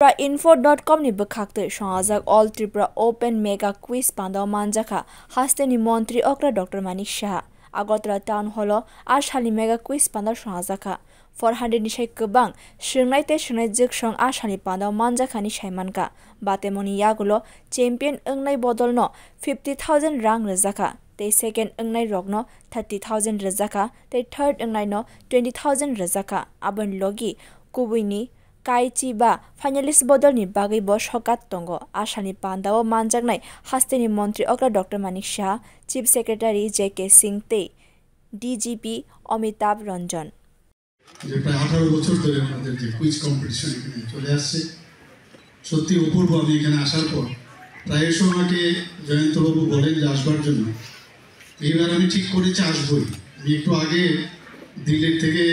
Info.com ni bwkhak songchajak All Tripura Open Mega Quiz pandao manjakha haste ni montri okra Dr.Manik Saha Agartala Town Hall Asalni Mega Quiz pandao songchajak 400 ni sai kwbang swngnai tei swngnai jwksong Asalni pandao manjakha ni saimanka bataimungo yagulo champion wngnai bodolno 50,000 rang rwjaka tei second wngnai rokno 30,000 rwjaka tei third wngnai no 20,000 rwjaka aboni logi kubuini Kaichi ba finalist bodol ni bagui bo sokat tongo Asalni pandao manjaknai haste ni montri okra Dr.Manik Saha Chief Secretary JK Singha tei DGP Amitabh Ranjan যে প্রায় 18 বছর ধরে আমাদের যে quiz competition এখানে চলে আসছে সত্যি অপূর্ব। আমি এখানে আসার পর প্রায়শ আমাকে জয়ন্তবাবু বলেন যে আসবার জন্য, এইবার আমি ঠিক করেছি আসবই। আমি একটু আগে দিল্লির থেকে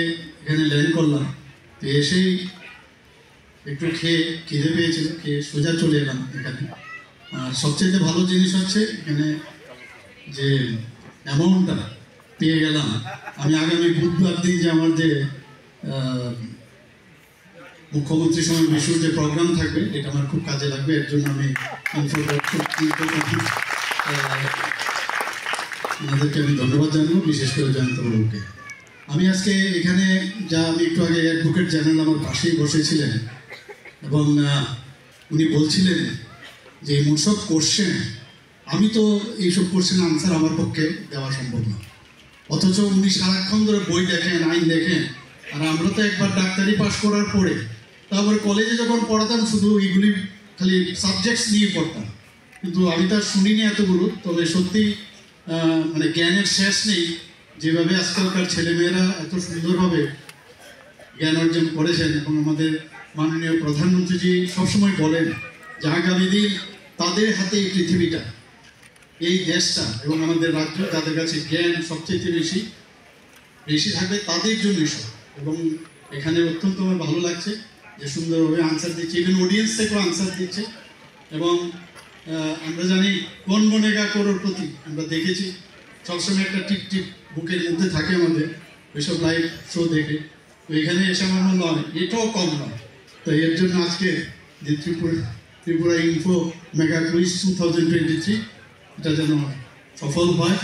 এখানে ল্যান্ড করলাম, তো এসেই একটু খেয়ে খিদে পেয়েছিল, খেয়ে সোজা চলে এলাম এখানে। আর সবচেয়ে ভালো জিনিস হচ্ছে এখানে যে অ্যামাউন্টটা পেয়ে গেলাম। আমি আগামী বুধবার দিন যে আমার যে মুখ্যমন্ত্রী সমাবেশের যে প্রোগ্রাম থাকবে এটা আমার খুব কাজে লাগবে। এর জন্য আমি ওনাদেরকে আমি ধন্যবাদ জানাবো, বিশেষ করে জয়ন্তবাবুকে। আমি আজকে এখানে আমি একটু আগে অ্যাডভোকেট জেনারেল আমার পাশেই বসেছিলেন এবং উনি বলছিলেন যে এমন সব কোশ্চেন, আমি তো এইসব কোশ্চেন আনসার আমার পক্ষে দেওয়া সম্ভব না, অথচ উনি সারাক্ষণ ধরে বই দেখেন, আইন দেখেন। আর আমরা তো একবার ডাক্তারি পাশ করার পরে তারপরে কলেজে যখন পড়াতাম শুধু এইগুলি খালি সাবজেক্টস নিয়ে পড়তাম, কিন্তু আমি তো আর শুনিনি এতগুলো। তবে সত্যি মানে জ্ঞানের শেষ নেই, যেভাবে আজকালকার ছেলেমেয়েরা এত সুন্দরভাবে জ্ঞান অর্জন করেছেন। এবং আমাদের মাননীয় প্রধানমন্ত্রীজি সবসময় বলেন যে আগামী দিন তাদের হাতে এই পৃথিবীটা, এই দেশটা এবং আমাদের রাজ্য, যাদের কাছে জ্ঞান সবচেয়ে বেশি থাকবে তাদের জন্যই সব। এবং এখানে অত্যন্ত আমার ভালো লাগছে যে সুন্দরভাবে আনসার দিচ্ছে, ইভেন অডিয়েন্স থেকেও আনসার দিচ্ছে। এবং আমরা জানি কোন বনেগা করোর প্রতি আমরা দেখেছি সবসময় একটা টিপ টিপ বুকের মধ্যে থাকে আমাদের ওইসব লাইভ শো দেখে। তো এখানে এসে আমার মনে হয় এটাও কম নয়। তো এর জন্য আজকে যে ত্রিপুরা ইনফো মেগা কুইজ 2023 এটা যেন সফল হয়।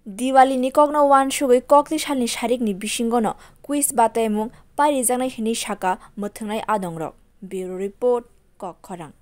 Diwali ni kogno wan shugui kokti salni sharik ni bisingono quiz bataimung parijaknai hini saka muthungnai adongrok. Bureau report Kokkhorang.